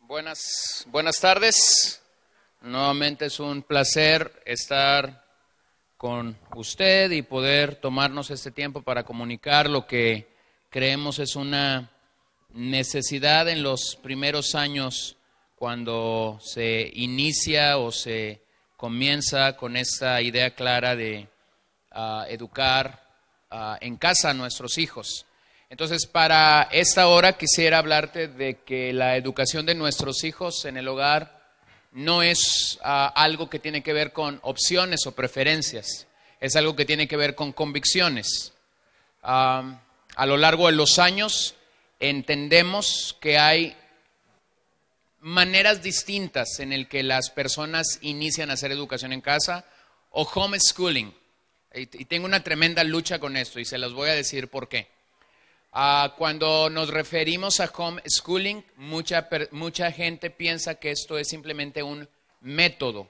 Buenas tardes. Nuevamente es un placer estar con usted y poder tomarnos este tiempo para comunicar lo que creemos es una necesidad en los primeros años cuando se inicia o se comienza con esta idea clara de educar en casa a nuestros hijos. Entonces, para esta hora quisiera hablarte de que la educación de nuestros hijos en el hogar no es algo que tiene que ver con opciones o preferencias, es algo que tiene que ver con convicciones. A lo largo de los años entendemos que hay maneras distintas en el que las personas inician a hacer educación en casa o homeschooling. Y tengo una tremenda lucha con esto y se las voy a decir por qué. Cuando nos referimos a homeschooling, mucha gente piensa que esto es simplemente un método,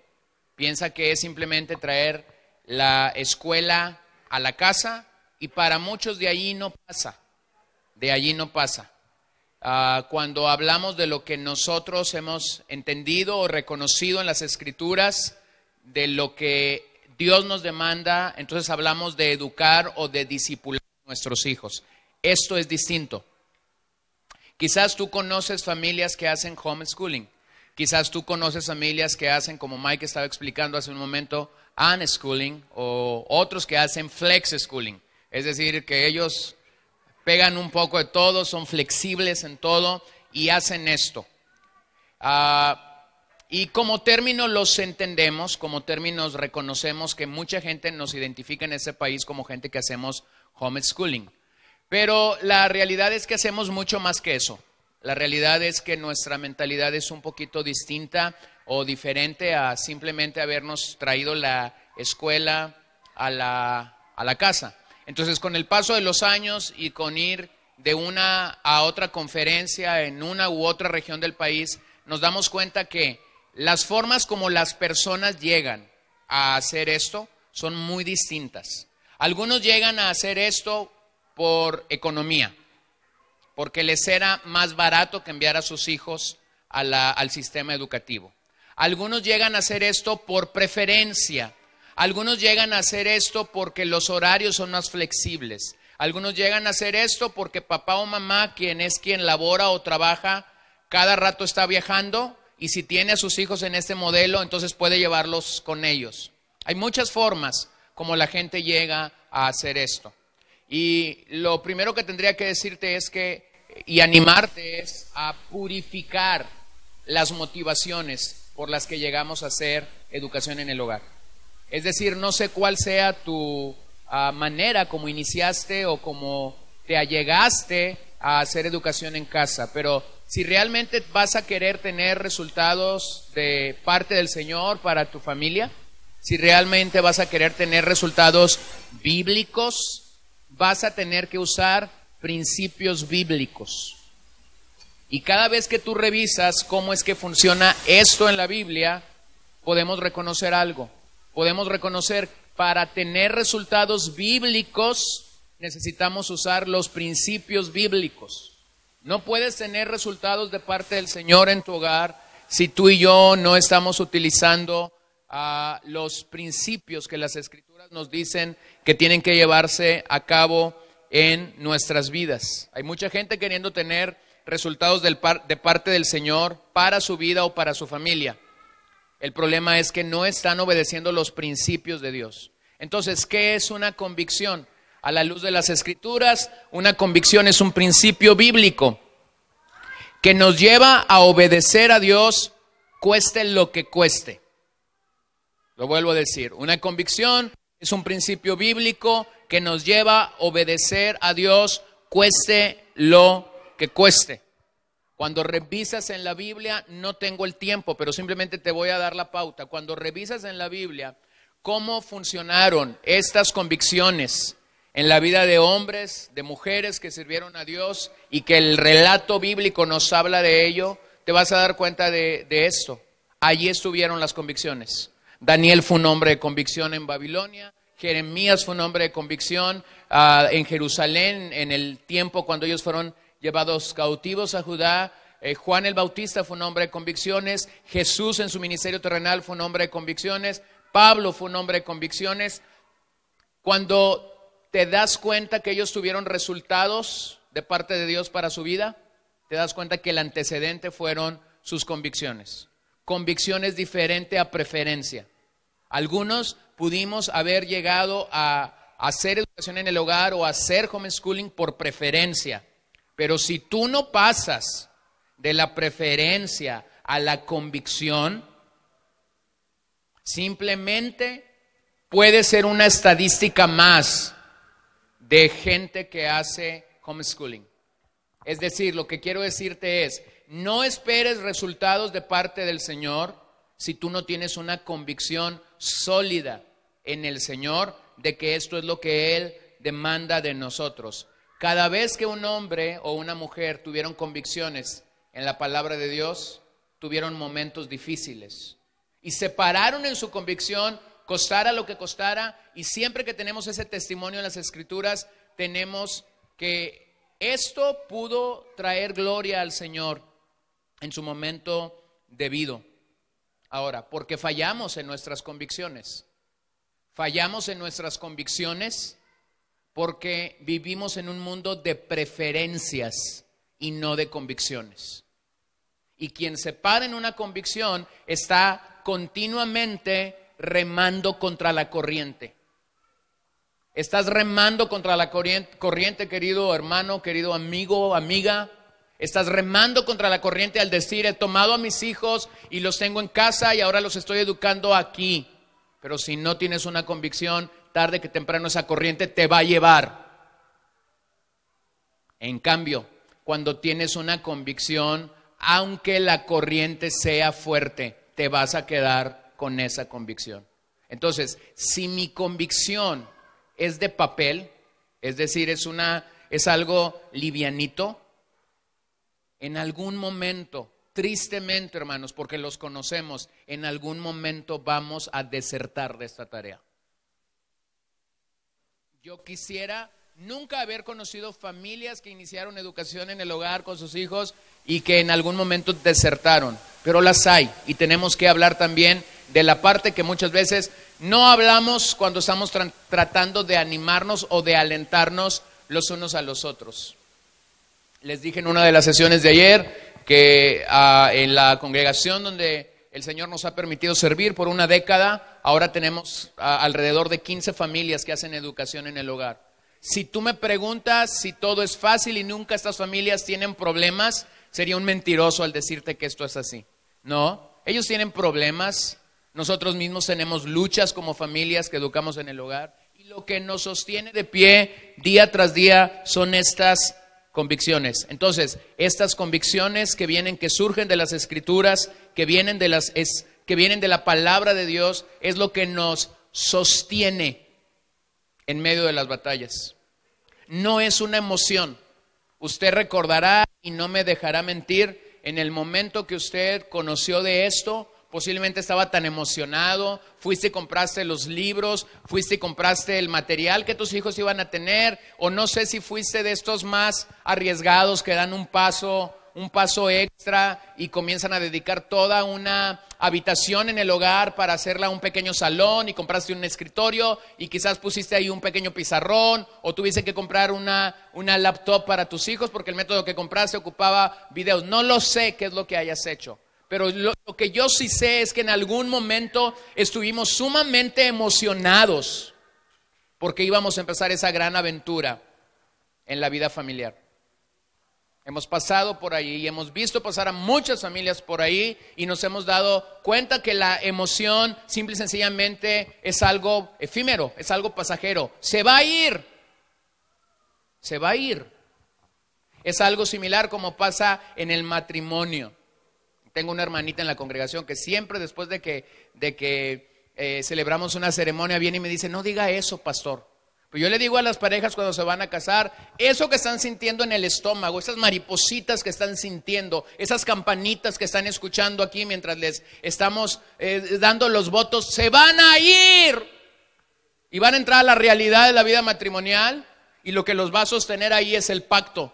piensa que es simplemente traer la escuela a la casa y para muchos de allí no pasa, Cuando hablamos de lo que nosotros hemos entendido o reconocido en las Escrituras, de lo que Dios nos demanda, entonces hablamos de educar o de discipular a nuestros hijos. Esto es distinto. Quizás tú conoces familias que hacen homeschooling. Quizás tú conoces familias que hacen, como Mike estaba explicando hace un momento, unschooling, o otros que hacen flex schooling. Es decir, que ellos pegan un poco de todo, son flexibles en todo y hacen esto. Y como término los entendemos, como términos reconocemos que mucha gente nos identifica en este país como gente que hacemos homeschooling. Pero la realidad es que hacemos mucho más que eso. La realidad es que nuestra mentalidad es un poquito distinta o diferente a simplemente habernos traído la escuela a la casa. Entonces, con el paso de los años y con ir de una a otra conferencia en una u otra región del país, nos damos cuenta que las formas como las personas llegan a hacer esto son muy distintas. Algunos llegan a hacer esto por economía, porque les era más barato que enviar a sus hijos al sistema educativo. Algunos llegan a hacer esto por preferencia. Algunos llegan a hacer esto porque los horarios son más flexibles. Algunos llegan a hacer esto porque papá o mamá, quien labora o trabaja, cada rato está viajando y si tiene a sus hijos en este modelo, entonces puede llevarlos con ellos. Hay muchas formas como la gente llega a hacer esto. Y lo primero que tendría que decirte y animarte es a purificar las motivaciones por las que llegamos a hacer educación en el hogar. Es decir, no sé cuál sea tu manera como iniciaste o como te allegaste a hacer educación en casa, pero si realmente vas a querer tener resultados de parte del Señor para tu familia, si realmente vas a querer tener resultados bíblicos, vas a tener que usar principios bíblicos. Y cada vez que tú revisas cómo es que funciona esto en la Biblia, podemos reconocer algo. Podemos reconocer para tener resultados bíblicos necesitamos usar los principios bíblicos. No puedes tener resultados de parte del Señor en tu hogar si tú y yo no estamos utilizando los principios que las Escrituras nos dicen que tienen que llevarse a cabo en nuestras vidas. Hay mucha gente queriendo tener resultados de parte del Señor para su vida o para su familia. El problema es que no están obedeciendo los principios de Dios. Entonces, ¿qué es una convicción? A la luz de las Escrituras, una convicción es un principio bíblico que nos lleva a obedecer a Dios, cueste lo que cueste. Lo vuelvo a decir, una convicción es un principio bíblico que nos lleva a obedecer a Dios, cueste lo que cueste. Cuando revisas en la Biblia, no tengo el tiempo, pero simplemente te voy a dar la pauta. Cuando revisas en la Biblia cómo funcionaron estas convicciones en la vida de hombres, de mujeres que sirvieron a Dios y que el relato bíblico nos habla de ello, te vas a dar cuenta de esto. Allí estuvieron las convicciones. Daniel fue un hombre de convicción en Babilonia, Jeremías fue un hombre de convicción en Jerusalén en el tiempo cuando ellos fueron llevados cautivos a Judá, Juan el Bautista fue un hombre de convicciones, Jesús en su ministerio terrenal fue un hombre de convicciones, Pablo fue un hombre de convicciones. Cuando te das cuenta que ellos tuvieron resultados de parte de Dios para su vida, te das cuenta que el antecedente fueron sus convicciones. Convicción es diferente a preferencia. Algunos pudimos haber llegado a hacer educación en el hogar o hacer homeschooling por preferencia. Pero si tú no pasas de la preferencia a la convicción, simplemente puede ser una estadística más de gente que hace homeschooling. Es decir, lo que quiero decirte es, no esperes resultados de parte del Señor si tú no tienes una convicción sólida en el Señor de que esto es lo que Él demanda de nosotros. Cada vez que un hombre o una mujer tuvieron convicciones en la palabra de Dios, tuvieron momentos difíciles y se pararon en su convicción, costara lo que costara, y siempre que tenemos ese testimonio en las Escrituras, tenemos que esto pudo traer gloria al Señor en su momento debido. Ahora, porque fallamos en nuestras convicciones. Fallamos en nuestras convicciones porque vivimos en un mundo de preferencias y no de convicciones. Y quien se para en una convicción está continuamente remando contra la corriente. Estás remando contra la corriente, querido hermano, querido amigo, amiga. Estás remando contra la corriente al decir, he tomado a mis hijos y los tengo en casa y ahora los estoy educando aquí. Pero si no tienes una convicción, tarde que temprano esa corriente te va a llevar. En cambio, cuando tienes una convicción, aunque la corriente sea fuerte, te vas a quedar con esa convicción. Entonces, si mi convicción es de papel, es decir, es algo livianito, en algún momento, tristemente, hermanos, porque los conocemos, en algún momento vamos a desertar de esta tarea. Yo quisiera nunca haber conocido familias que iniciaron educación en el hogar con sus hijos y que en algún momento desertaron, pero las hay, y tenemos que hablar también de la parte que muchas veces no hablamos cuando estamos tratando de animarnos o de alentarnos los unos a los otros. Les dije en una de las sesiones de ayer que en la congregación donde el Señor nos ha permitido servir por una década, ahora tenemos alrededor de 15 familias que hacen educación en el hogar. Si tú me preguntas si todo es fácil y nunca estas familias tienen problemas, sería un mentiroso al decirte que esto es así. No, ellos tienen problemas. Nosotros mismos tenemos luchas como familias que educamos en el hogar, y lo que nos sostiene de pie día tras día son estas convicciones. Entonces, estas convicciones que surgen de las Escrituras, que vienen de la palabra de Dios, es lo que nos sostiene en medio de las batallas. No es una emoción. Usted recordará, y no me dejará mentir, en el momento que usted conoció de esto, posiblemente estaba tan emocionado, fuiste y compraste los libros, fuiste y compraste el material que tus hijos iban a tener, o no sé si fuiste de estos más arriesgados que dan un paso extra y comienzan a dedicar toda una habitación en el hogar para hacerla un pequeño salón, y compraste un escritorio y quizás pusiste ahí un pequeño pizarrón, o tuviste que comprar una laptop para tus hijos porque el método que compraste ocupaba videos. No lo sé qué es lo que hayas hecho. Pero lo que yo sí sé es que en algún momento estuvimos sumamente emocionados porque íbamos a empezar esa gran aventura en la vida familiar. Hemos pasado por ahí y hemos visto pasar a muchas familias por ahí, y nos hemos dado cuenta que la emoción simple y sencillamente es algo efímero, es algo pasajero. Se va a ir. Se va a ir. Es algo similar como pasa en el matrimonio. Tengo una hermanita en la congregación que siempre después de que celebramos una ceremonia viene y me dice, no diga eso, pastor. Pues yo le digo a las parejas cuando se van a casar, eso que están sintiendo en el estómago, esas maripositas que están sintiendo, esas campanitas que están escuchando aquí mientras les estamos dando los votos, se van a ir y van a entrar a la realidad de la vida matrimonial, y lo que los va a sostener ahí es el pacto.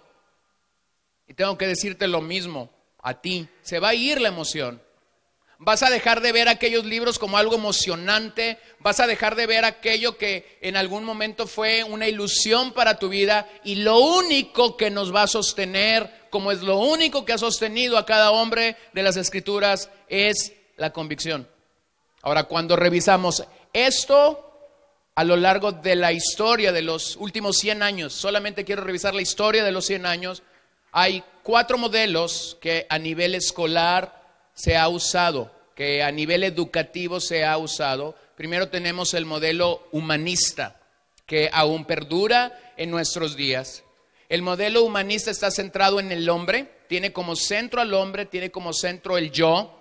Y tengo que decirte lo mismo. a ti, se va a ir la emoción. Vas a dejar de ver aquellos libros como algo emocionante, vas a dejar de ver aquello que en algún momento fue una ilusión para tu vida, y lo único que nos va a sostener, como es lo único que ha sostenido a cada hombre de las Escrituras, es la convicción. Ahora, cuando revisamos esto a lo largo de la historia de los últimos 100 años, solamente quiero revisar la historia de los 100 años, hay 4 modelos que a nivel escolar se ha usado, que a nivel educativo se ha usado. Primero tenemos el modelo humanista, que aún perdura en nuestros días. El modelo humanista está centrado en el hombre, tiene como centro al hombre, tiene como centro el yo.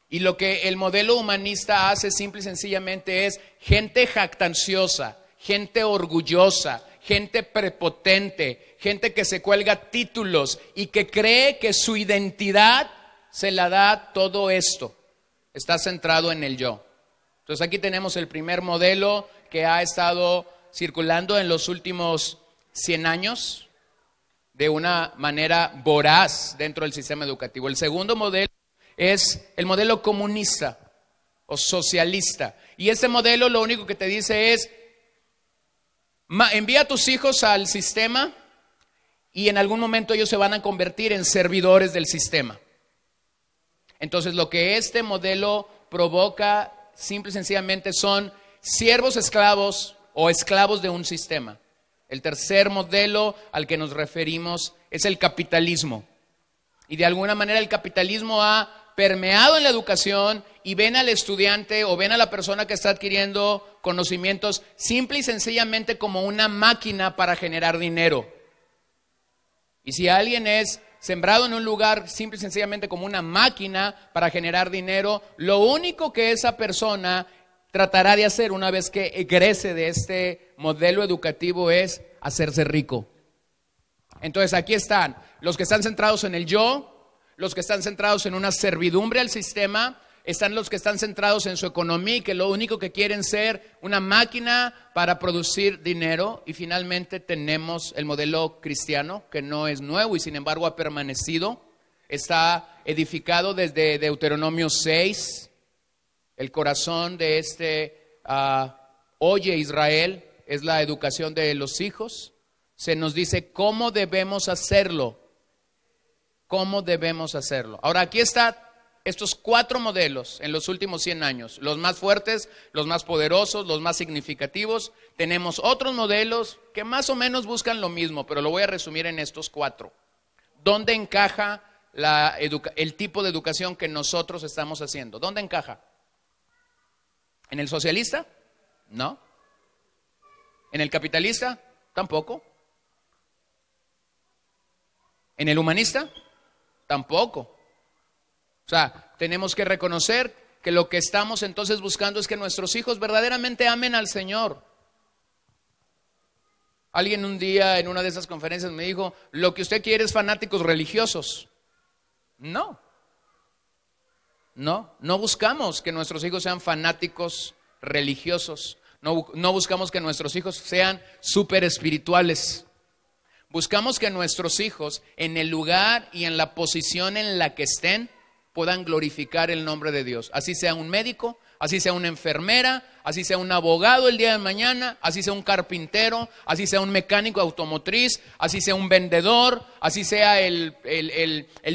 Y lo que el modelo humanista hace simple y sencillamente es gente jactanciosa, gente orgullosa, gente prepotente, gente que se cuelga títulos y que cree que su identidad se la da todo esto. Está centrado en el yo. Entonces aquí tenemos el primer modelo que ha estado circulando en los últimos 100 años de una manera voraz dentro del sistema educativo. El segundo modelo es el modelo comunista o socialista. Y este modelo lo único que te dice es: envía a tus hijos al sistema y en algún momento ellos se van a convertir en servidores del sistema. Entonces lo que este modelo provoca simple y sencillamente son siervos esclavos o esclavos de un sistema. El tercer modelo al que nos referimos es el capitalismo. Y de alguna manera el capitalismo ha permeado en la educación y ven al estudiante o ven a la persona que está adquiriendo conocimientos simple y sencillamente como una máquina para generar dinero. Y si alguien es sembrado en un lugar simple y sencillamente como una máquina para generar dinero, lo único que esa persona tratará de hacer una vez que egrese de este modelo educativo es hacerse rico. Entonces aquí están los que están centrados en el yo, los que están centrados en una servidumbre al sistema, están los que están centrados en su economía y que lo único que quieren ser una máquina para producir dinero. Y finalmente tenemos el modelo cristiano, que no es nuevo y sin embargo ha permanecido. Está edificado desde Deuteronomio 6. El corazón de oye Israel, es la educación de los hijos. Se nos dice cómo debemos hacerlo. ¿Cómo debemos hacerlo? Ahora aquí están estos 4 modelos en los últimos 100 años. Los más fuertes, los más poderosos, los más significativos. Tenemos otros modelos que más o menos buscan lo mismo, pero lo voy a resumir en estos 4. ¿Dónde encaja el tipo de educación que nosotros estamos haciendo? ¿Dónde encaja? ¿En el socialista? No. ¿En el capitalista? Tampoco. ¿En el humanista? Tampoco. O sea, tenemos que reconocer que lo que estamos entonces buscando es que nuestros hijos verdaderamente amen al Señor. Alguien un día en una de esas conferencias me dijo: lo que usted quiere es fanáticos religiosos. No buscamos que nuestros hijos sean fanáticos religiosos. No buscamos que nuestros hijos sean súper espirituales. Buscamos que nuestros hijos, en el lugar y en la posición en la que estén, puedan glorificar el nombre de Dios. Así sea un médico, así sea una enfermera, así sea un abogado el día de mañana, así sea un carpintero, así sea un mecánico automotriz, así sea un vendedor, así sea el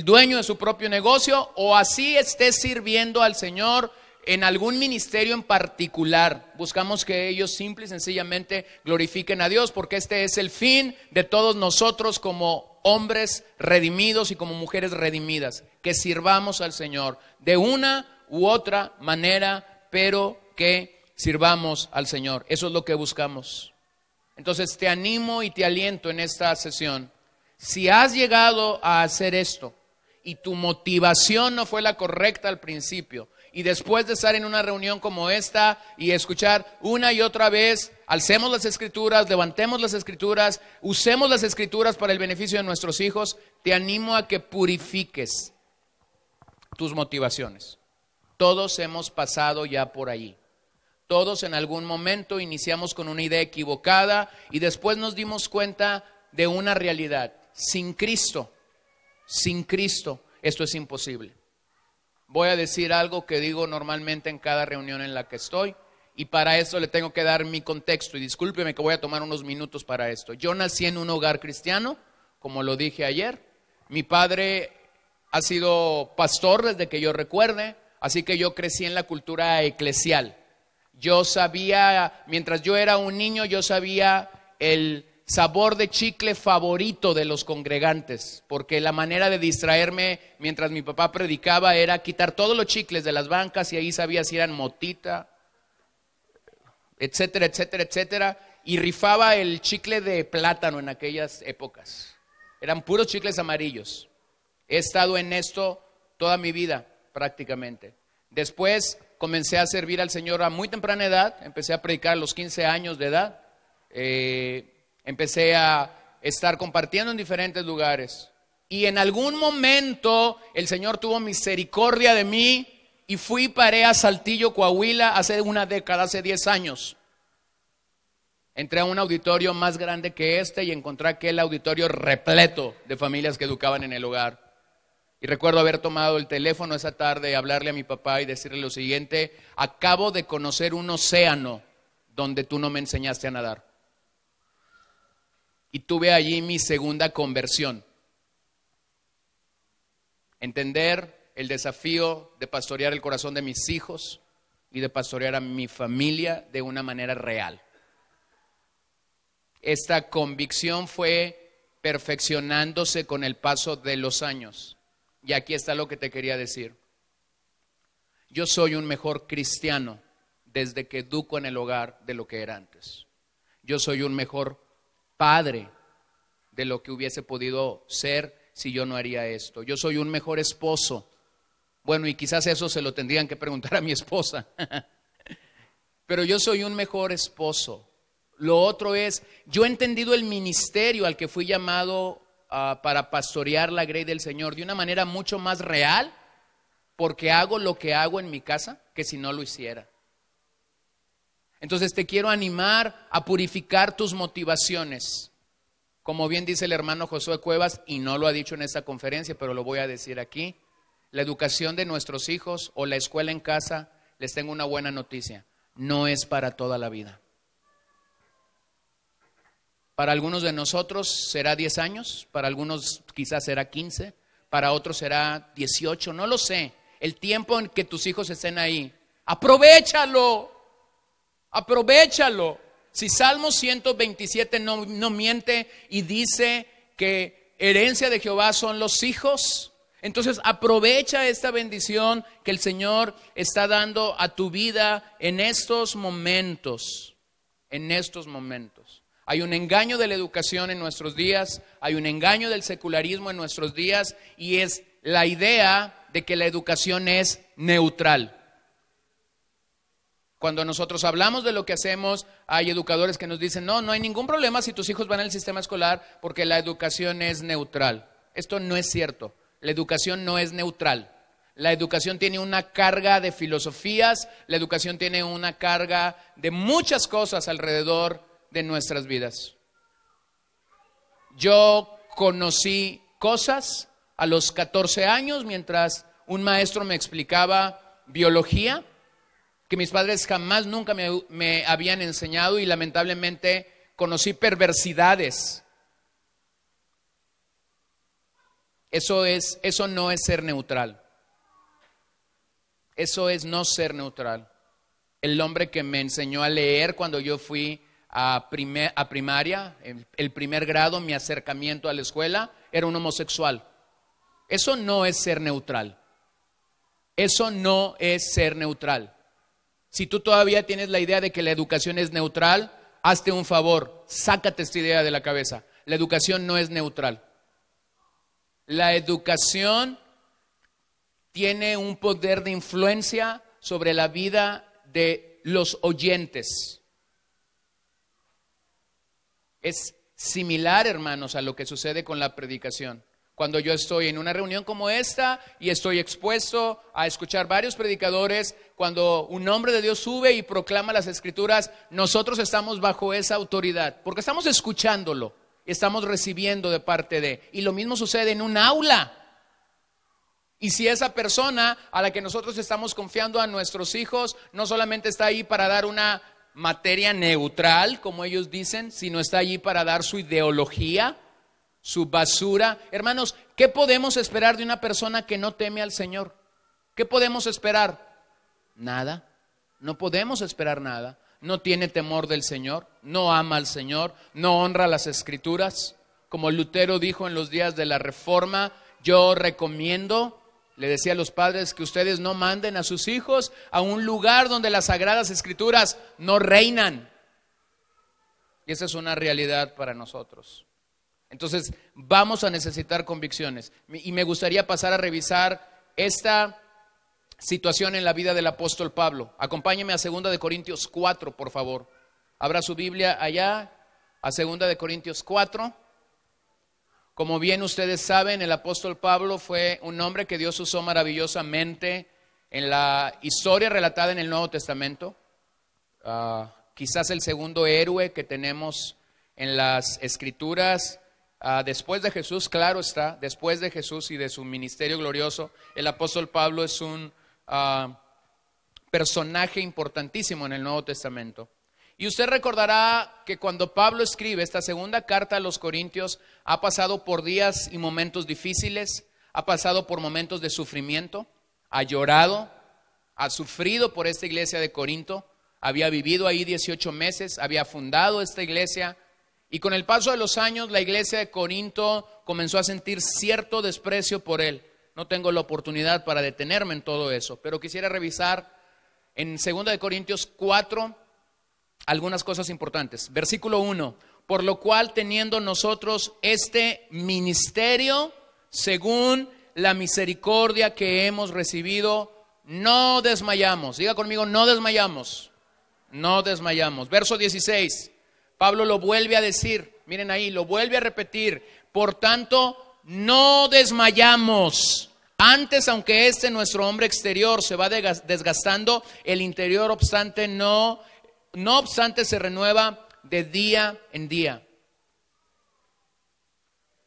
dueño de su propio negocio, o así esté sirviendo al Señor en algún ministerio en particular. Buscamos que ellos simple y sencillamente glorifiquen a Dios, porque este es el fin de todos nosotros como hombres redimidos y como mujeres redimidas, que sirvamos al Señor de una u otra manera, pero que sirvamos al Señor. Eso es lo que buscamos. Entonces te animo y te aliento en esta sesión. Si has llegado a hacer esto y tu motivación no fue la correcta al principio, y después de estar en una reunión como esta y escuchar una y otra vez, alcemos las Escrituras, levantemos las Escrituras, usemos las Escrituras para el beneficio de nuestros hijos, te animo a que purifiques tus motivaciones. Todos hemos pasado ya por ahí. Todos en algún momento iniciamos con una idea equivocada y después nos dimos cuenta de una realidad. Sin Cristo, Sin Cristo, esto es imposible. Voy a decir algo que digo normalmente en cada reunión en la que estoy, y para eso le tengo que dar mi contexto, y discúlpeme que voy a tomar unos minutos para esto. Yo nací en un hogar cristiano, como lo dije ayer. Mi padre ha sido pastor desde que yo recuerde, así que yo crecí en la cultura eclesial. Yo sabía, mientras yo era un niño, yo sabía el sabor de chicle favorito de los congregantes, porque la manera de distraerme mientras mi papá predicaba era quitar todos los chicles de las bancas, y ahí sabía si eran motita, etcétera, etcétera, etcétera, y rifaba el chicle de plátano en aquellas épocas. Eran puros chicles amarillos. He estado en esto toda mi vida prácticamente. Después comencé a servir al Señor a muy temprana edad, empecé a predicar a los 15 años de edad, empecé a estar compartiendo en diferentes lugares, y en algún momento el Señor tuvo misericordia de mí y fui y paré a Saltillo, Coahuila, hace una década, hace 10 años. Entré a un auditorio más grande que este y encontré aquel auditorio repleto de familias que educaban en el hogar. Y recuerdo haber tomado el teléfono esa tarde, hablarle a mi papá y decirle lo siguiente: acabo de conocer un océano donde tú no me enseñaste a nadar. Y tuve allí mi segunda conversión. Entender el desafío de pastorear el corazón de mis hijos y de pastorear a mi familia de una manera real. Esta convicción fue perfeccionándose con el paso de los años. Y aquí está lo que te quería decir. Yo soy un mejor cristiano desde que educo en el hogar de lo que era antes. Yo soy un mejor padre de lo que hubiese podido ser si yo no haría esto. Yo soy un mejor esposo. Bueno, y quizás eso se lo tendrían que preguntar a mi esposa. Pero yo soy un mejor esposo. Lo otro es, yo he entendido el ministerio al que fui llamado para pastorear la grey del Señor de una manera mucho más real, porque hago lo que hago en mi casa que si no lo hiciera. Entonces te quiero animar a purificar tus motivaciones. Como bien dice el hermano Josué Cuevas, y no lo ha dicho en esta conferencia, pero lo voy a decir aquí: la educación de nuestros hijos o la escuela en casa, les tengo una buena noticia, no es para toda la vida. Para algunos de nosotros será 10 años, para algunos quizás será 15, para otros será 18, no lo sé. El tiempo en que tus hijos estén ahí, aprovéchalo, aprovéchalo. Si Salmo 127 no miente y dice que herencia de Jehová son los hijos, entonces aprovecha esta bendición que el Señor está dando a tu vida en estos momentos, en estos momentos. Hay un engaño de la educación en nuestros días, hay un engaño del secularismo en nuestros días, y es la idea de que la educación es neutral. Cuando nosotros hablamos de lo que hacemos, hay educadores que nos dicen, no hay ningún problema si tus hijos van al sistema escolar porque la educación es neutral. Esto no es cierto, la educación no es neutral. La educación tiene una carga de filosofías, la educación tiene una carga de muchas cosas alrededor de nuestras vidas. Yo conocí cosas a los 14 años mientras un maestro me explicaba biología que mis padres jamás nunca me habían enseñado, y lamentablemente conocí perversidades. Eso no es ser neutral. Eso es no ser neutral. El hombre que me enseñó a leer cuando yo fui a primaria, el primer grado, mi acercamiento a la escuela, era un homosexual. Eso no es ser neutral. Eso no es ser neutral. Si tú todavía tienes la idea de que la educación es neutral, hazte un favor, sácate esta idea de la cabeza. La educación no es neutral. La educación tiene un poder de influencia sobre la vida de los oyentes. Es similar, hermanos, a lo que sucede con la predicación. Cuando yo estoy en una reunión como esta y estoy expuesto a escuchar varios predicadores, cuando un hombre de Dios sube y proclama las Escrituras, nosotros estamos bajo esa autoridad, porque estamos escuchándolo, estamos recibiendo de parte de. Y lo mismo sucede en un aula. Y si esa persona a la que nosotros estamos confiando a nuestros hijos no solamente está ahí para dar una materia neutral, como ellos dicen, sino está allí para dar su ideología, su basura. Hermanos, ¿qué podemos esperar de una persona que no teme al Señor? ¿Qué podemos esperar? Nada. No podemos esperar nada. No tiene temor del Señor, no ama al Señor, no honra las Escrituras. Como Lutero dijo en los días de la Reforma, yo recomiendo, le decía a los padres, que ustedes no manden a sus hijos a un lugar donde las Sagradas Escrituras no reinan. Y esa es una realidad para nosotros. Entonces, vamos a necesitar convicciones. Y me gustaría pasar a revisar esta situación en la vida del apóstol Pablo. Acompáñeme a 2 Corintios 4, por favor. Abra su Biblia allá, a 2 Corintios 4. Como bien ustedes saben, el apóstol Pablo fue un hombre que Dios usó maravillosamente en la historia relatada en el Nuevo Testamento. Quizás el segundo héroe que tenemos en las Escrituras, después de Jesús, claro está, después de Jesús y de su ministerio glorioso, el apóstol Pablo es un personaje importantísimo en el Nuevo Testamento. Y usted recordará que cuando Pablo escribe esta segunda carta a los Corintios, ha pasado por días y momentos difíciles, ha pasado por momentos de sufrimiento, ha llorado, ha sufrido por esta iglesia de Corinto, había vivido ahí 18 meses, había fundado esta iglesia, y con el paso de los años la iglesia de Corinto comenzó a sentir cierto desprecio por él. No tengo la oportunidad para detenerme en todo eso, pero quisiera revisar en 2 Corintios 4 algunas cosas importantes. Versículo 1, por lo cual teniendo nosotros este ministerio, según la misericordia que hemos recibido, no desmayamos. Diga conmigo, no desmayamos. No desmayamos. Verso 16, Pablo lo vuelve a decir, miren ahí, lo vuelve a repetir. Por tanto, no desmayamos. Antes, aunque nuestro hombre exterior se va desgastando, el interior no obstante se renueva de día en día.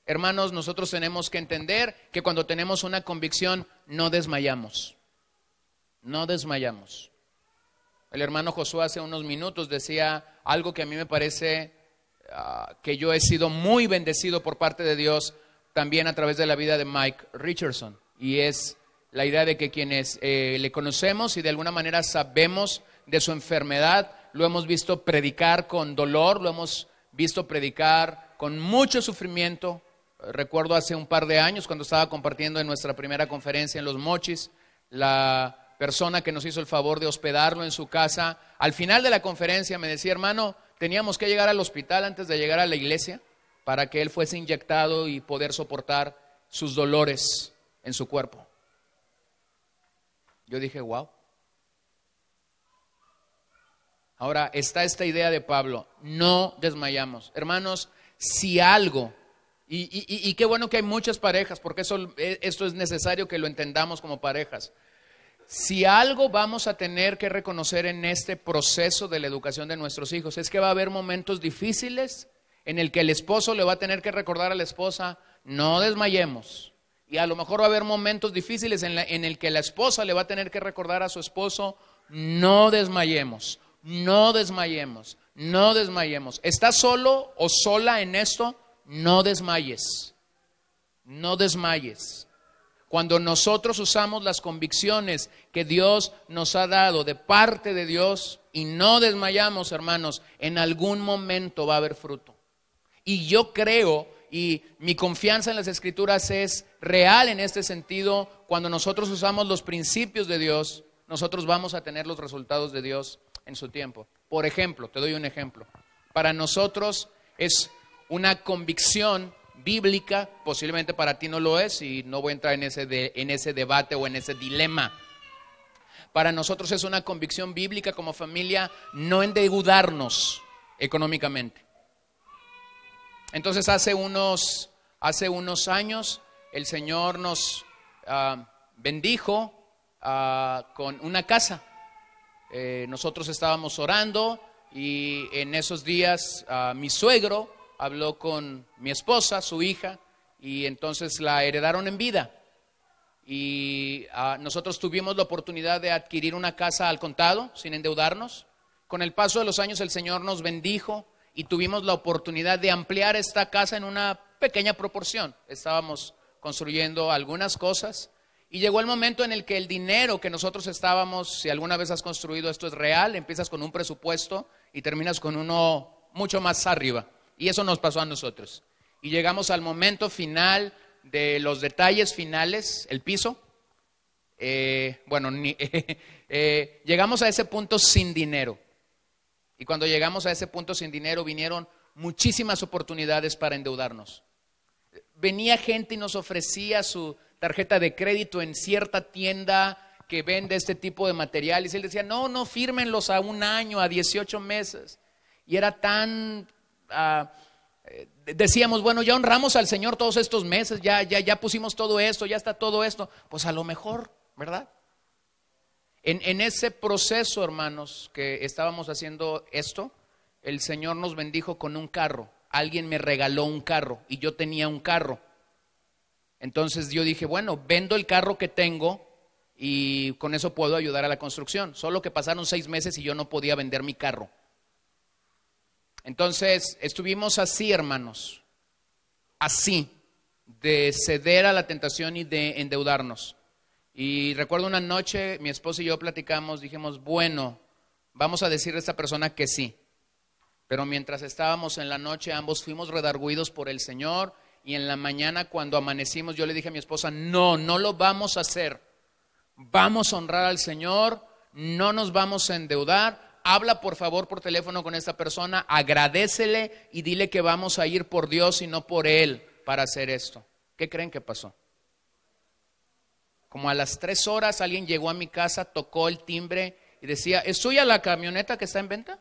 Hermanos, nosotros tenemos que entender que cuando tenemos una convicción no desmayamos. No desmayamos. El hermano Josué hace unos minutos decía algo que a mí me parece que yo he sido muy bendecido por parte de Dios también a través de la vida de Mike Richardson. Y es la idea de que quienes le conocemos y de alguna manera sabemos de su enfermedad, lo hemos visto predicar con dolor, lo hemos visto predicar con mucho sufrimiento. Recuerdo hace un par de años cuando estaba compartiendo en nuestra primera conferencia en Los Mochis, la persona que nos hizo el favor de hospedarlo en su casa, al final de la conferencia me decía, hermano, teníamos que llegar al hospital antes de llegar a la iglesia para que él fuese inyectado y poder soportar sus dolores en su cuerpo. Yo dije, wow. Ahora está esta idea de Pablo, no desmayamos. Hermanos, si algo, y qué bueno que hay muchas parejas, porque esto es necesario que lo entendamos como parejas. Si algo vamos a tener que reconocer en este proceso de la educación de nuestros hijos, es que va a haber momentos difíciles en el que el esposo le va a tener que recordar a la esposa, no desmayemos. Y a lo mejor va a haber momentos difíciles en el que la esposa le va a tener que recordar a su esposo, no desmayemos, no desmayemos, no desmayemos. ¿Estás solo o sola en esto? No desmayes, no desmayes. Cuando nosotros usamos las convicciones que Dios nos ha dado de parte de Dios y no desmayamos, hermanos, en algún momento va a haber fruto. Y yo creo, y mi confianza en las Escrituras es real en este sentido, cuando nosotros usamos los principios de Dios, nosotros vamos a tener los resultados de Dios en su tiempo. Por ejemplo, te doy un ejemplo. Para nosotros es una convicción bíblica, posiblemente para ti no lo es, y no voy a entrar en ese debate o en ese dilema. Para nosotros es una convicción bíblica como familia no endeudarnos económicamente. Entonces hace unos años el Señor nos bendijo con una casa. Nosotros estábamos orando y en esos días mi suegro habló con mi esposa, su hija, y entonces la heredaron en vida. y nosotros tuvimos la oportunidad de adquirir una casa al contado sin endeudarnos. Con el paso de los años el Señor nos bendijo y tuvimos la oportunidad de ampliar esta casa en una pequeña proporción. Estábamos construyendo algunas cosas y llegó el momento en el que el dinero que nosotros estábamos, si alguna vez has construido, esto es real, empiezas con un presupuesto y terminas con uno mucho más arriba. Y eso nos pasó a nosotros. Y llegamos al momento final de los detalles finales, el piso. Llegamos a ese punto sin dinero. Y cuando llegamos a ese punto sin dinero, vinieron muchísimas oportunidades para endeudarnos. Venía gente y nos ofrecía su tarjeta de crédito en cierta tienda que vende este tipo de materiales. Y él decía, no, fírmenlos a 1 año, a 18 meses. Y era tan... decíamos, bueno, ya honramos al Señor todos estos meses, ya pusimos todo esto, ya está todo esto. Pues a lo mejor, ¿verdad? En ese proceso, hermanos, que estábamos haciendo esto, el Señor nos bendijo con un carro. Alguien me regaló un carro y yo tenía un carro. Entonces yo dije, bueno, vendo el carro que tengo y con eso puedo ayudar a la construcción. Solo que pasaron 6 meses y yo no podía vender mi carro. Entonces estuvimos así, hermanos, así, de ceder a la tentación y de endeudarnos. Y recuerdo una noche, mi esposa y yo platicamos, dijimos, bueno, vamos a decirle a esta persona que sí. Pero mientras estábamos en la noche, ambos fuimos redarguidos por el Señor. Y en la mañana, cuando amanecimos, yo le dije a mi esposa, no lo vamos a hacer. Vamos a honrar al Señor, no nos vamos a endeudar. Habla por favor por teléfono con esta persona, agradécele y dile que vamos a ir por Dios y no por Él para hacer esto. ¿Qué creen que pasó? Como a las 3 horas alguien llegó a mi casa, tocó el timbre y decía, ¿es suya la camioneta que está en venta?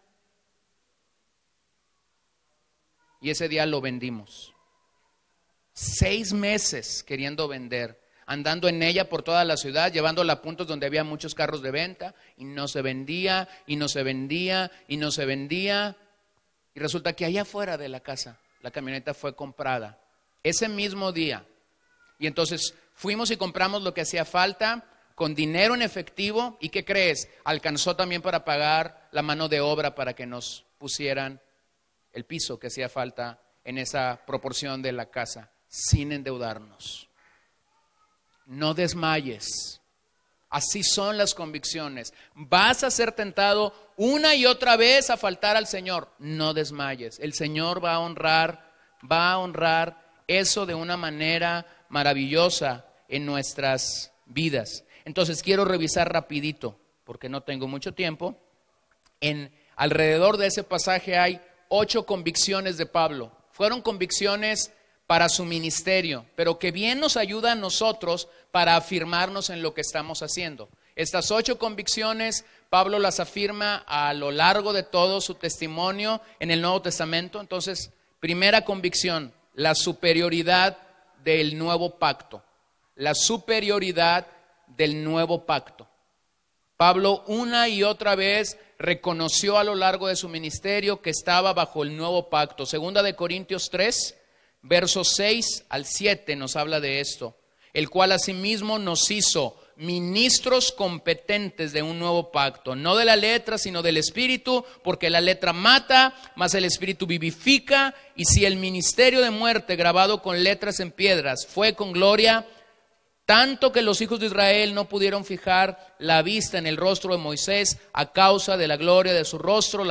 Y ese día lo vendimos. 6 meses queriendo vender, andando en ella por toda la ciudad, llevándola a puntos donde había muchos carros de venta y no se vendía, y no se vendía, y no se vendía. Y resulta que allá afuera de la casa, la camioneta fue comprada ese mismo día. Y entonces fuimos y compramos lo que hacía falta con dinero en efectivo. ¿Y qué crees? Alcanzó también para pagar la mano de obra para que nos pusieran el piso que hacía falta en esa proporción de la casa, sin endeudarnos. No desmayes. Así son las convicciones. Vas a ser tentado una y otra vez a faltar al Señor. No desmayes. El Señor va a honrar eso de una manera maravillosa en nuestras vidas. Entonces quiero revisar rapidito, porque no tengo mucho tiempo. Alrededor de ese pasaje hay 8 convicciones de Pablo. Fueron convicciones para su ministerio, pero que bien nos ayuda a nosotros para afirmarnos en lo que estamos haciendo. Estas 8 convicciones, Pablo las afirma a lo largo de todo su testimonio en el Nuevo Testamento. Entonces, primera convicción, la superioridad del nuevo pacto. La superioridad del nuevo pacto. Pablo una y otra vez reconoció a lo largo de su ministerio que estaba bajo el nuevo pacto. Segunda de Corintios 3, versos 6 al 7 nos habla de esto. El cual asimismo nos hizo ministros competentes de un nuevo pacto, no de la letra, sino del Espíritu, porque la letra mata, mas el Espíritu vivifica. Y si el ministerio de muerte grabado con letras en piedras fue con gloria, tanto que los hijos de Israel no pudieron fijar la vista en el rostro de Moisés a causa de la gloria de su rostro, en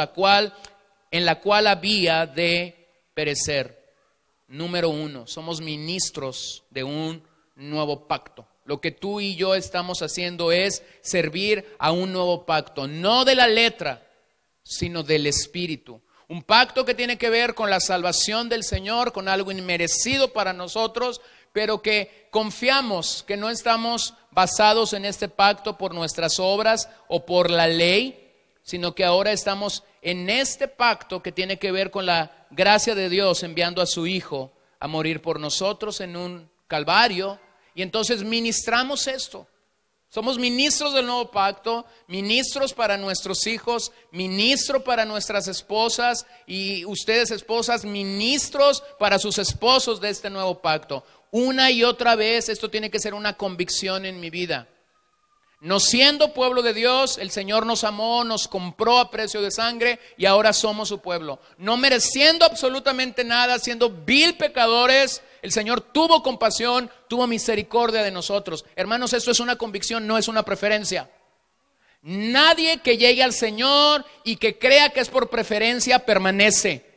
la cual había de perecer. Número 1, somos ministros de un nuevo pacto. Lo que tú y yo estamos haciendo es servir a un nuevo pacto, no de la letra, sino del Espíritu. Un pacto que tiene que ver con la salvación del Señor, con algo inmerecido para nosotros, pero que confiamos que no estamos basados en este pacto por nuestras obras o por la ley, sino que ahora estamos en este pacto que tiene que ver con la gracia de Dios enviando a su Hijo a morir por nosotros en un Calvario. Y entonces ministramos esto. Somos ministros del nuevo pacto, ministros para nuestros hijos, ministro para nuestras esposas y ustedes esposas, ministros para sus esposos de este nuevo pacto. Una y otra vez esto tiene que ser una convicción en mi vida. No siendo pueblo de Dios, el Señor nos amó, nos compró a precio de sangre y ahora somos su pueblo. No mereciendo absolutamente nada, siendo vil pecadores, el Señor tuvo compasión, tuvo misericordia de nosotros. Hermanos, esto es una convicción, no es una preferencia. Nadie que llegue al Señor y que crea que es por preferencia permanece.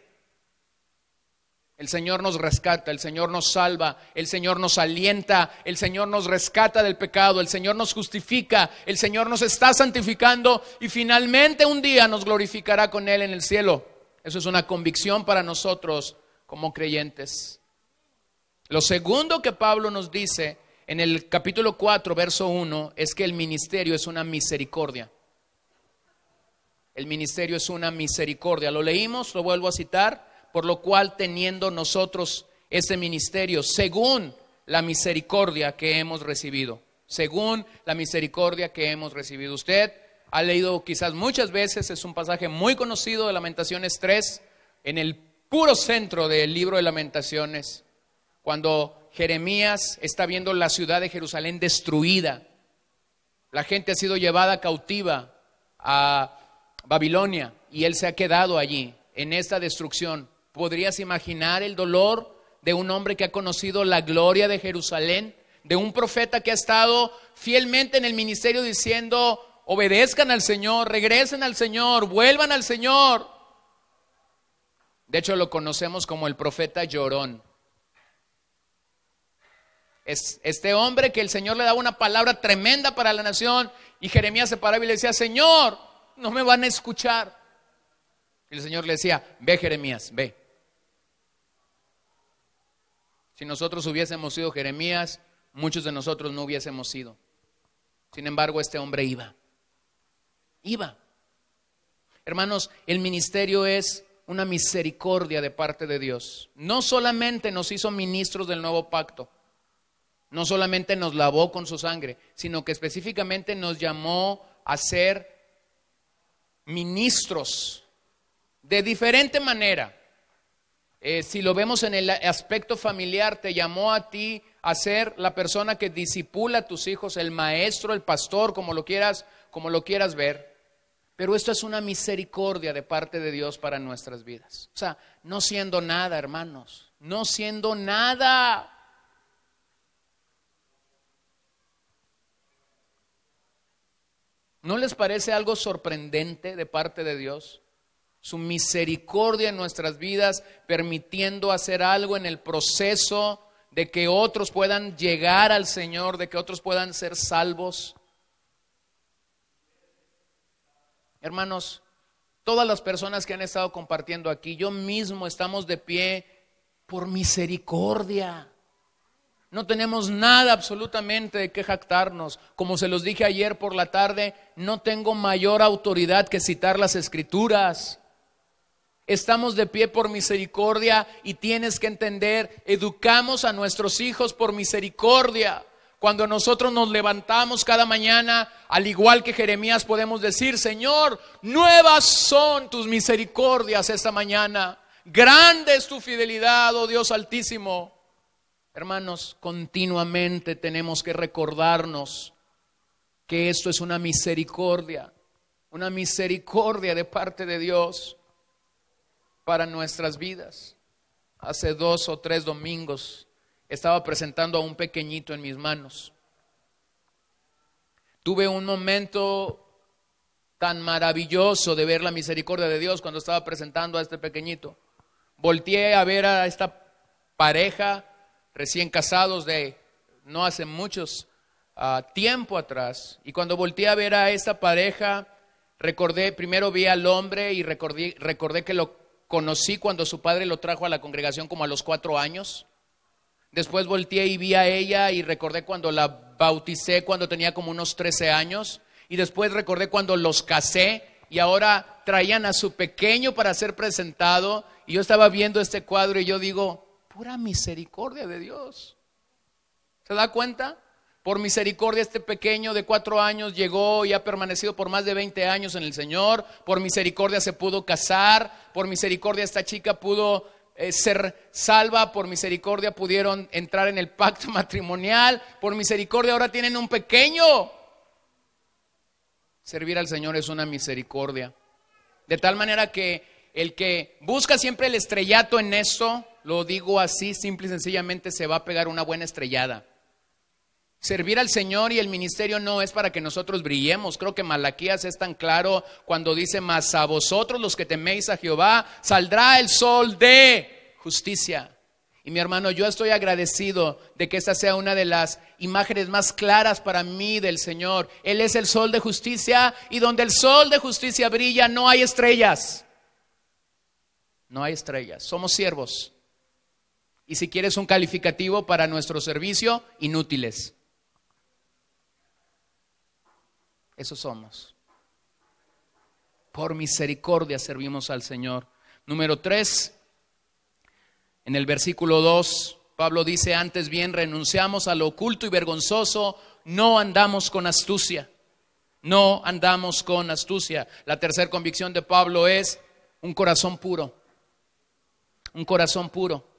El Señor nos rescata, el Señor nos salva, el Señor nos alienta, el Señor nos rescata del pecado, el Señor nos justifica, el Señor nos está santificando y finalmente un día nos glorificará con Él en el cielo. Eso es una convicción para nosotros como creyentes. Lo segundo que Pablo nos dice en el capítulo 4, verso 1, es que el ministerio es una misericordia. El ministerio es una misericordia. Lo leímos, lo vuelvo a citar. Por lo cual, teniendo nosotros este ministerio, según la misericordia que hemos recibido. Según la misericordia que hemos recibido. Usted ha leído quizás muchas veces, es un pasaje muy conocido de Lamentaciones 3, en el puro centro del libro de Lamentaciones, cuando Jeremías está viendo la ciudad de Jerusalén destruida. La gente ha sido llevada cautiva a Babilonia y él se ha quedado allí, en esta destrucción. ¿Podrías imaginar el dolor de un hombre que ha conocido la gloria de Jerusalén? De un profeta que ha estado fielmente en el ministerio diciendo, obedezcan al Señor, regresen al Señor, vuelvan al Señor. De hecho, lo conocemos como el profeta llorón. Es este hombre que el Señor le daba una palabra tremenda para la nación y Jeremías se paraba y le decía, Señor, no me van a escuchar. Y el Señor le decía, ve Jeremías, ve. Si nosotros hubiésemos sido Jeremías, muchos de nosotros no hubiésemos sido. Sin embargo, este hombre iba. Hermanos, el ministerio es una misericordia de parte de Dios. No solamente nos hizo ministros del nuevo pacto, no solamente nos lavó con su sangre, sino que específicamente nos llamó a ser ministros de diferente manera. Si lo vemos en el aspecto familiar, te llamó a ti a ser la persona que discipula a tus hijos, el maestro, el pastor, como lo quieras ver. Pero esto es una misericordia de parte de Dios para nuestras vidas. O sea, no siendo nada, hermanos, no siendo nada. ¿No les parece algo sorprendente de parte de Dios? Su misericordia en nuestras vidas, permitiendo hacer algo en el proceso de que otros puedan llegar al Señor, de que otros puedan ser salvos. Hermanos, todas las personas que han estado compartiendo aquí, yo mismo estamos de pie por misericordia. No tenemos nada absolutamente de qué jactarnos. Como se los dije ayer por la tarde, no tengo mayor autoridad que citar las Escrituras. Estamos de pie por misericordia y tienes que entender, educamos a nuestros hijos por misericordia. Cuando nosotros nos levantamos cada mañana, al igual que Jeremías, podemos decir, Señor, nuevas son tus misericordias esta mañana. Grande es tu fidelidad, oh Dios Altísimo. Hermanos, continuamente tenemos que recordarnos que esto es una misericordia de parte de Dios para nuestras vidas. Hace 2 o 3 domingos estaba presentando a un pequeñito en mis manos. Tuve un momento tan maravilloso de ver la misericordia de Dios cuando estaba presentando a este pequeñito. Volteé a ver a esta pareja recién casados de no hace muchos tiempo atrás. Y cuando volteé a ver a esta pareja, primero vi al hombre y recordé que lo conocí cuando su padre lo trajo a la congregación como a los 4 años. Después volteé y vi a ella y recordé cuando la bauticé cuando tenía como unos 13 años. Y después recordé cuando los casé y ahora traían a su pequeño para ser presentado. Y yo estaba viendo este cuadro y yo digo, pura misericordia de Dios. ¿Se da cuenta? Por misericordia este pequeño de 4 años llegó y ha permanecido por más de 20 años en el Señor. Por misericordia se pudo casar. Por misericordia esta chica pudo ser salva, por misericordia pudieron entrar en el pacto matrimonial, por misericordia ahora tienen un pequeño. Servir al Señor es una misericordia. De tal manera que el que busca siempre el estrellato en esto, lo digo así, simple y sencillamente se va a pegar una buena estrellada. Servir al Señor y el ministerio no es para que nosotros brillemos. Creo que Malaquías es tan claro cuando dice: mas a vosotros los que teméis a Jehová saldrá el sol de justicia. Y mi hermano, yo estoy agradecido de que esta sea una de las imágenes más claras para mí del Señor. Él es el sol de justicia, y donde el sol de justicia brilla no hay estrellas. No hay estrellas, somos siervos. Y si quieres un calificativo para nuestro servicio, inútiles. Eso somos. Por misericordia servimos al Señor. Número 3, en el versículo 2, Pablo dice: antes bien renunciamos a lo oculto y vergonzoso, no andamos con astucia. No andamos con astucia. La tercera convicción de Pablo es un corazón puro. Un corazón puro.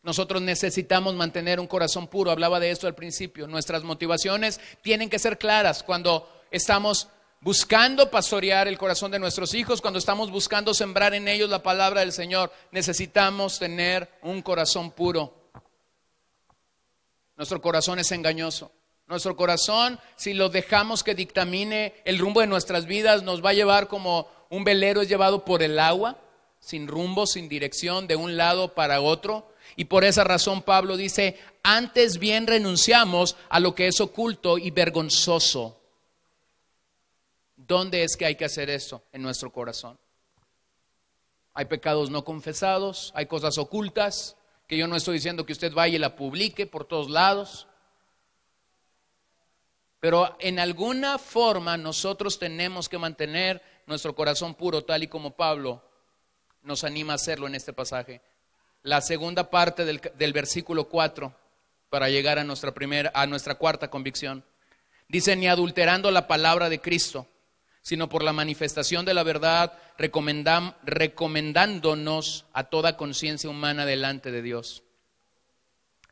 Nosotros necesitamos mantener un corazón puro. Hablaba de esto al principio. Nuestras motivaciones tienen que ser claras cuando estamos buscando pastorear el corazón de nuestros hijos, cuando estamos buscando sembrar en ellos la palabra del Señor. Necesitamos tener un corazón puro. Nuestro corazón es engañoso. Nuestro corazón, si lo dejamos que dictamine el rumbo de nuestras vidas, nos va a llevar como un velero es llevado por el agua, sin rumbo, sin dirección, de un lado para otro. Y por esa razón Pablo dice: antes bien renunciamos a lo que es oculto y vergonzoso. ¿Dónde es que hay que hacer eso? En nuestro corazón. Hay pecados no confesados, hay cosas ocultas, que yo no estoy diciendo que usted vaya y la publique por todos lados. Pero en alguna forma nosotros tenemos que mantener nuestro corazón puro, tal y como Pablo nos anima a hacerlo en este pasaje. La segunda parte del versículo 4, para llegar a nuestra cuarta convicción. Dice: ni adulterando la palabra de Cristo, sino por la manifestación de la verdad, recomendándonos a toda conciencia humana delante de Dios.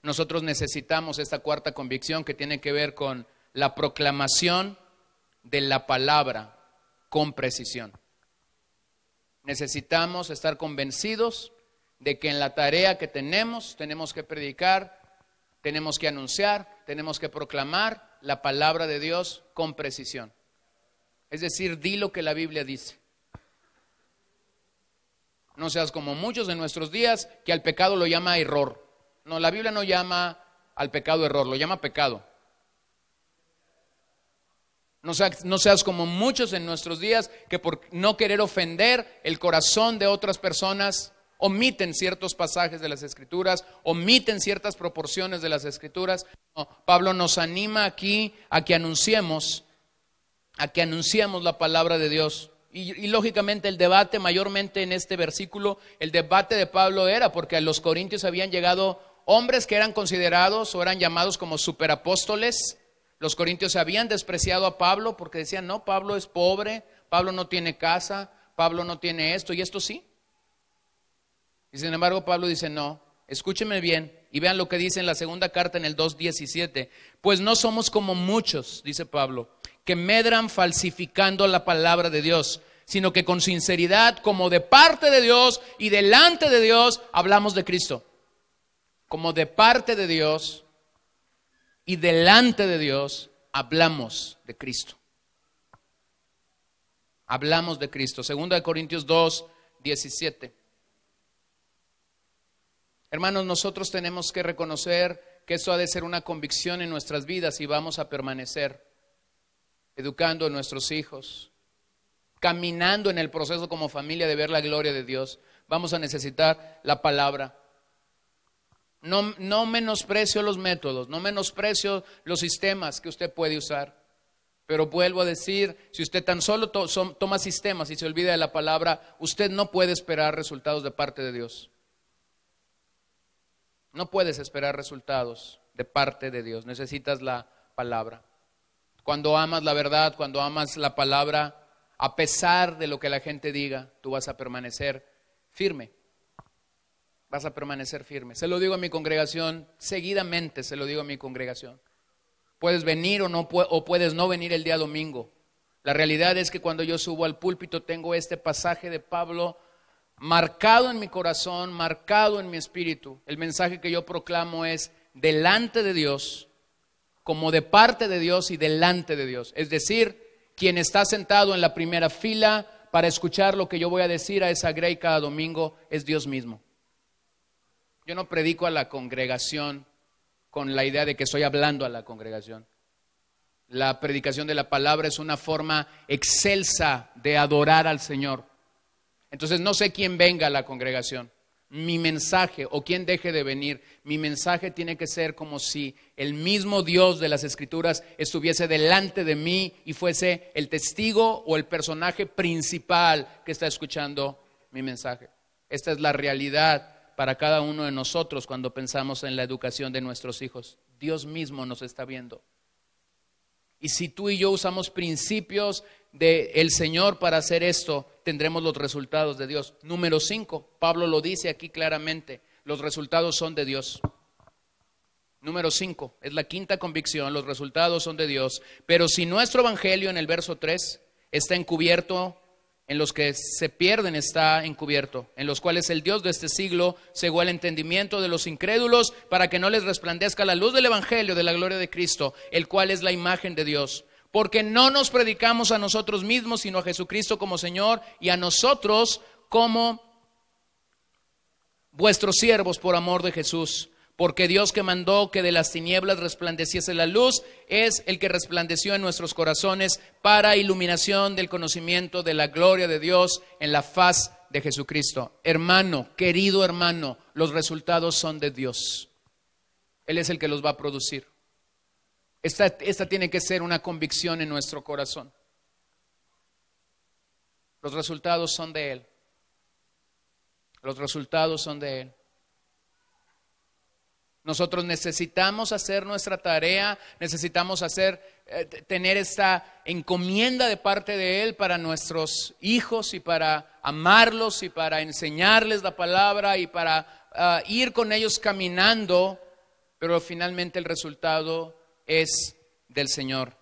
Nosotros necesitamos esta cuarta convicción, que tiene que ver con la proclamación de la palabra con precisión. Necesitamos estar convencidos de que en la tarea que tenemos que predicar, tenemos que anunciar, tenemos que proclamar la palabra de Dios con precisión. Es decir, di lo que la Biblia dice. No seas como muchos de nuestros días que al pecado lo llama error. No, la Biblia no llama al pecado error, lo llama pecado. No seas como muchos en nuestros días que por no querer ofender el corazón de otras personas omiten ciertos pasajes de las Escrituras, omiten ciertas proporciones de las Escrituras. No, Pablo nos anima aquí a que anunciemos la palabra de Dios. Y lógicamente el debate mayormente en este versículo, el debate de Pablo era porque a los corintios habían llegado hombres que eran considerados o eran llamados como superapóstoles. Los corintios habían despreciado a Pablo porque decían: no, Pablo es pobre, Pablo no tiene casa, Pablo no tiene esto y esto sí. Y sin embargo Pablo dice: no, escúchenme bien y vean lo que dice en la segunda carta en el 2:17. Pues no somos como muchos, dice Pablo, que medran falsificando la palabra de Dios, sino que con sinceridad, como de parte de Dios y delante de Dios, hablamos de Cristo. Como de parte de Dios y delante de Dios, hablamos de Cristo. Hablamos de Cristo. 2 Corintios 2:17. Hermanos, nosotros tenemos que reconocer que esto ha de ser una convicción en nuestras vidas y vamos a permanecer educando a nuestros hijos, caminando en el proceso como familia de ver la gloria de Dios. Vamos a necesitar la palabra. No menosprecio los métodos, no menosprecio los sistemas que usted puede usar. Pero vuelvo a decir, si usted tan solo toma sistemas y se olvida de la palabra, usted no puede esperar resultados de parte de Dios. No puedes esperar resultados de parte de Dios. Necesitas la palabra. Cuando amas la verdad, cuando amas la palabra, a pesar de lo que la gente diga, tú vas a permanecer firme. vas a permanecer firme. Se lo digo a mi congregación, seguidamente se lo digo a mi congregación. Puedes venir o puedes no venir el día domingo. La realidad es que cuando yo subo al púlpito tengo este pasaje de Pablo marcado en mi corazón, marcado en mi espíritu. El mensaje que yo proclamo es delante de Dios, como de parte de Dios y delante de Dios. Es decir, quien está sentado en la primera fila para escuchar lo que yo voy a decir a esa grey cada domingo es Dios mismo. Yo no predico a la congregación con la idea de que estoy hablando a la congregación. La predicación de la palabra es una forma excelsa de adorar al Señor. Entonces no sé quién venga a la congregación, mi mensaje o quién deje de venir. Mi mensaje tiene que ser como si el mismo Dios de las Escrituras estuviese delante de mí y fuese el testigo o el personaje principal que está escuchando mi mensaje. Esta es la realidad para cada uno de nosotros cuando pensamos en la educación de nuestros hijos. Dios mismo nos está viendo. Y si tú y yo usamos principios del Señor para hacer esto, tendremos los resultados de Dios. Número 5, Pablo lo dice aquí claramente, los resultados son de Dios. Número 5, es la quinta convicción, los resultados son de Dios. Pero si nuestro evangelio en el verso 3 está encubierto, en los que se pierden está encubierto, en los cuales el Dios de este siglo cegó el entendimiento de los incrédulos para que no les resplandezca la luz del evangelio de la gloria de Cristo, el cual es la imagen de Dios. Porque no nos predicamos a nosotros mismos, sino a Jesucristo como Señor y a nosotros como vuestros siervos por amor de Jesús. Porque Dios que mandó que de las tinieblas resplandeciese la luz, es el que resplandeció en nuestros corazones para iluminación del conocimiento de la gloria de Dios en la faz de Jesucristo. Hermano, querido hermano, los resultados son de Dios. Él es el que los va a producir. Esta tiene que ser una convicción en nuestro corazón. Los resultados son de Él. Los resultados son de Él. Nosotros necesitamos hacer nuestra tarea, necesitamos tener esta encomienda de parte de Él para nuestros hijos y para amarlos y para enseñarles la palabra y para ir con ellos caminando, pero finalmente el resultado es del Señor.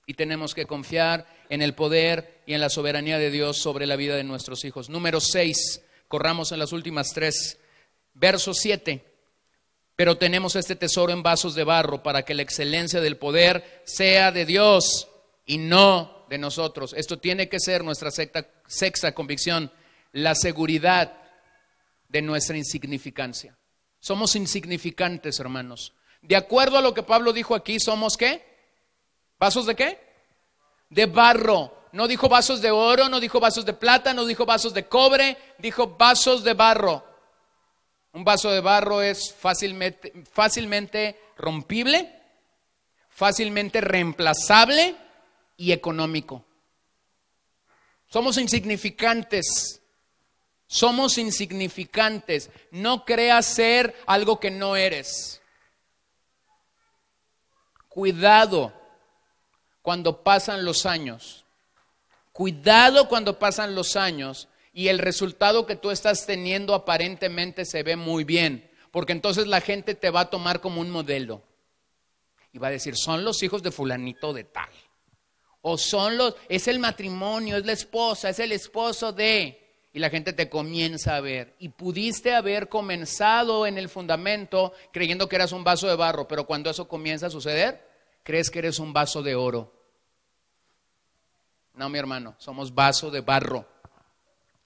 Y tenemos que confiar en el poder y en la soberanía de Dios sobre la vida de nuestros hijos. Número 6, corramos en las últimas 3. Verso 7. Pero tenemos este tesoro en vasos de barro para que la excelencia del poder sea de Dios y no de nosotros. Esto tiene que ser nuestra sexta convicción, la seguridad de nuestra insignificancia. Somos insignificantes, hermanos. De acuerdo a lo que Pablo dijo aquí, ¿somos qué? ¿Vasos de qué? De barro. No dijo vasos de oro, no dijo vasos de plata, no dijo vasos de cobre, dijo vasos de barro. Un vaso de barro es fácilmente rompible, fácilmente reemplazable y económico. Somos insignificantes. Somos insignificantes. No creas ser algo que no eres. Cuidado cuando pasan los años. Cuidado cuando pasan los años y el resultado que tú estás teniendo aparentemente se ve muy bien, porque entonces la gente te va a tomar como un modelo y va a decir, son los hijos de fulanito de tal, o es el matrimonio, es la esposa, es el esposo de, y la gente te comienza a ver, y pudiste haber comenzado en el fundamento creyendo que eras un vaso de barro, pero cuando eso comienza a suceder, crees que eres un vaso de oro. No, mi hermano, somos vaso de barro.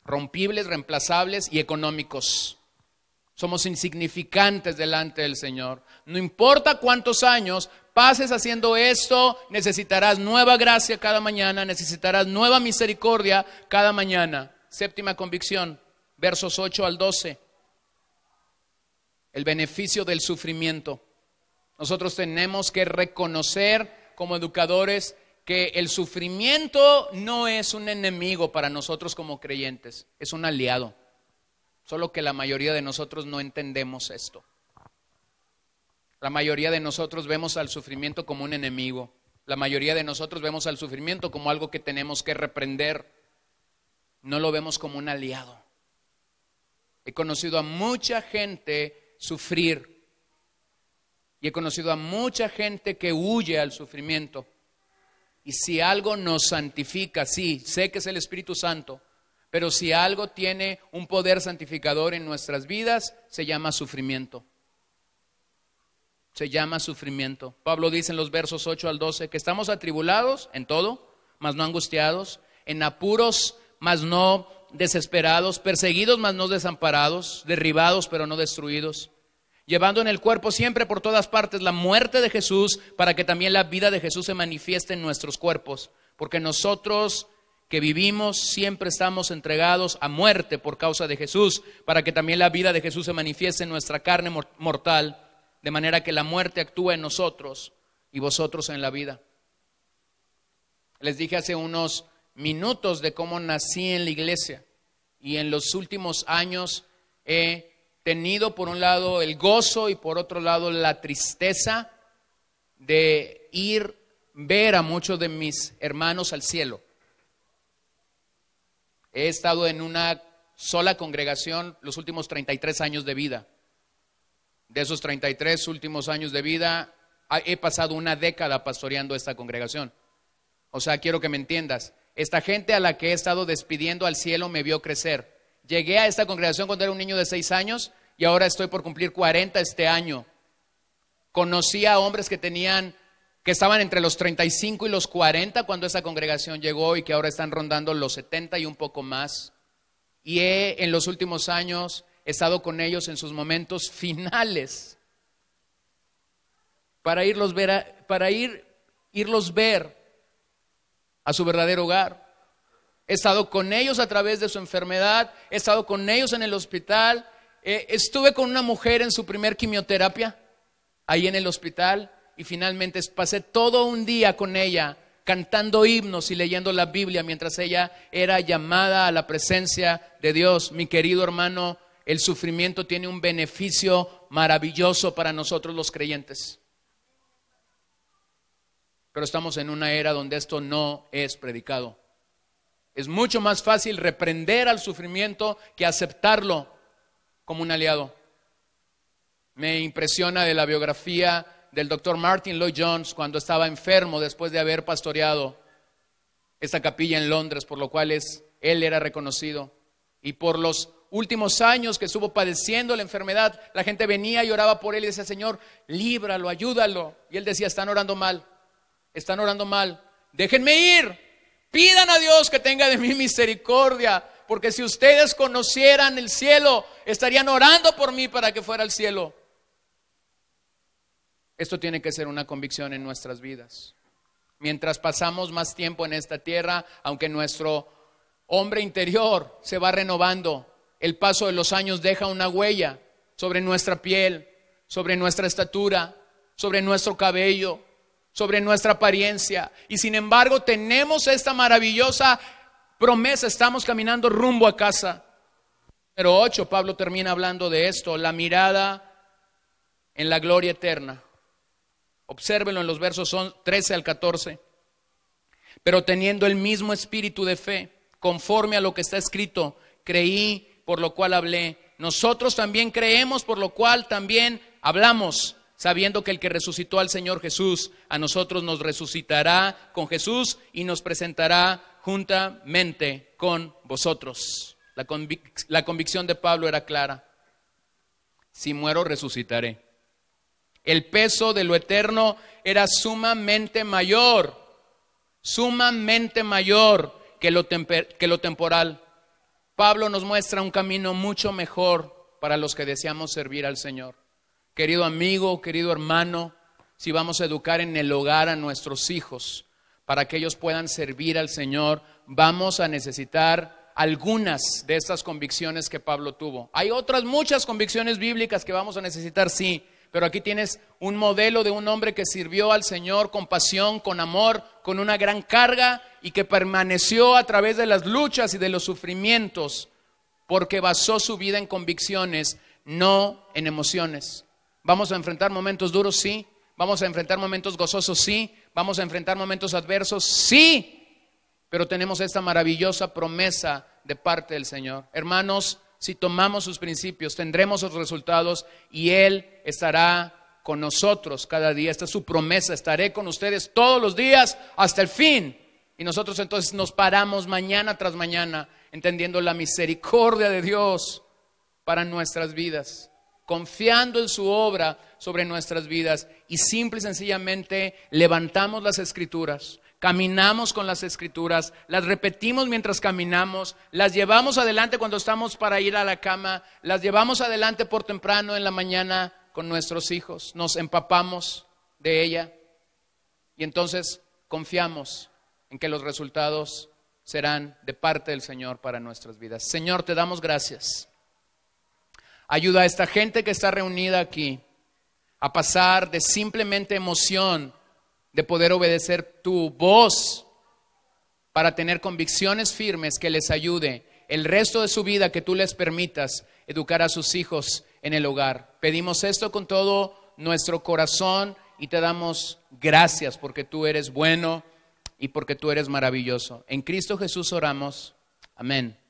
Rompibles, reemplazables y económicos. Somos insignificantes delante del Señor. No importa cuántos años pases haciendo esto, necesitarás nueva gracia cada mañana, necesitarás nueva misericordia cada mañana. Séptima convicción, versos 8 al 12. El beneficio del sufrimiento. Nosotros tenemos que reconocer como educadores que el sufrimiento no es un enemigo para nosotros como creyentes, es un aliado. Solo que la mayoría de nosotros no entendemos esto. La mayoría de nosotros vemos al sufrimiento como un enemigo. La mayoría de nosotros vemos al sufrimiento como algo que tenemos que reprender. No lo vemos como un aliado. He conocido a mucha gente sufrir. Y he conocido a mucha gente que huye al sufrimiento. Y si algo nos santifica, sí, sé que es el Espíritu Santo, pero si algo tiene un poder santificador en nuestras vidas, se llama sufrimiento. Se llama sufrimiento. Pablo dice en los versos 8 al 12 que estamos atribulados en todo, mas no angustiados, en apuros, mas no desesperados, perseguidos, mas no desamparados, derribados, pero no destruidos, llevando en el cuerpo siempre por todas partes la muerte de Jesús, para que también la vida de Jesús se manifieste en nuestros cuerpos, porque nosotros que vivimos siempre estamos entregados a muerte por causa de Jesús, para que también la vida de Jesús se manifieste en nuestra carne mortal, de manera que la muerte actúe en nosotros y vosotros en la vida. Les dije hace unos minutos de cómo nací en la iglesia, y en los últimos años he tenido por un lado el gozo y por otro lado la tristeza de ver a muchos de mis hermanos al cielo. He estado en una sola congregación los últimos 33 años de vida. De esos 33 últimos años de vida, he pasado una década pastoreando esta congregación. O sea, quiero que me entiendas. Esta gente a la que he estado despidiendo al cielo me vio crecer. Llegué a esta congregación cuando era un niño de 6 años y ahora estoy por cumplir 40 este año. Conocí a hombres que estaban entre los 35 y los 40 cuando esa congregación llegó y que ahora están rondando los 70 y un poco más. Y en los últimos años he estado con ellos en sus momentos finales para irlos ver a su verdadero hogar. He estado con ellos a través de su enfermedad, he estado con ellos en el hospital, estuve con una mujer en su primer quimioterapia, ahí en el hospital, y finalmente pasé todo un día con ella, cantando himnos y leyendo la Biblia, mientras ella era llamada a la presencia de Dios. Mi querido hermano, el sufrimiento tiene un beneficio maravilloso para nosotros los creyentes. Pero estamos en una era donde esto no es predicado. Es mucho más fácil reprender al sufrimiento que aceptarlo como un aliado. Me impresiona de la biografía del doctor Martin Lloyd-Jones cuando estaba enfermo después de haber pastoreado esta capilla en Londres, por lo cual él era reconocido. Y por los últimos años que estuvo padeciendo la enfermedad, la gente venía y oraba por él y decía: Señor, líbralo, ayúdalo. Y él decía: están orando mal. Están orando mal, déjenme ir, pidan a Dios que tenga de mí misericordia, porque si ustedes conocieran el cielo, estarían orando por mí para que fuera al cielo. Esto tiene que ser una convicción en nuestras vidas. Mientras pasamos más tiempo en esta tierra, aunque nuestro hombre interior se va renovando, el paso de los años deja una huella sobre nuestra piel, sobre nuestra estatura, sobre nuestro cabello, sobre nuestra apariencia. Y sin embargo tenemos esta maravillosa promesa, estamos caminando rumbo a casa. Número 8, Pablo termina hablando de esto, la mirada en la gloria eterna. Obsérvenlo en los versos 13 al 14. Pero teniendo el mismo espíritu de fe, conforme a lo que está escrito, creí, por lo cual hablé. Nosotros también creemos, por lo cual también hablamos, sabiendo que el que resucitó al Señor Jesús, a nosotros nos resucitará con Jesús y nos presentará juntamente con vosotros. La convicción de Pablo era clara: si muero, resucitaré. El peso de lo eterno era sumamente mayor que lo temporal. Pablo nos muestra un camino mucho mejor para los que deseamos servir al Señor. Querido amigo, querido hermano, si vamos a educar en el hogar a nuestros hijos para que ellos puedan servir al Señor, vamos a necesitar algunas de estas convicciones que Pablo tuvo. Hay otras muchas convicciones bíblicas que vamos a necesitar, sí, pero aquí tienes un modelo de un hombre que sirvió al Señor con pasión, con amor, con una gran carga, y que permaneció a través de las luchas y de los sufrimientos, porque basó su vida en convicciones, no en emociones. Vamos a enfrentar momentos duros, sí. Vamos a enfrentar momentos gozosos, sí. Vamos a enfrentar momentos adversos, sí. Pero tenemos esta maravillosa promesa de parte del Señor. Hermanos, si tomamos sus principios, tendremos los resultados y Él estará con nosotros cada día. Esta es su promesa, estaré con ustedes todos los días hasta el fin. Y nosotros entonces nos paramos mañana tras mañana entendiendo la misericordia de Dios para nuestras vidas, confiando en su obra sobre nuestras vidas y simple y sencillamente levantamos las Escrituras, caminamos con las Escrituras, las repetimos mientras caminamos, las llevamos adelante cuando estamos para ir a la cama, las llevamos adelante por temprano en la mañana con nuestros hijos, nos empapamos de ella y entonces confiamos en que los resultados serán de parte del Señor para nuestras vidas. Señor, te damos gracias. Ayuda a esta gente que está reunida aquí a pasar de simplemente emoción de poder obedecer tu voz para tener convicciones firmes que les ayude el resto de su vida, que tú les permitas educar a sus hijos en el hogar. Pedimos esto con todo nuestro corazón y te damos gracias porque tú eres bueno y porque tú eres maravilloso. En Cristo Jesús oramos. Amén.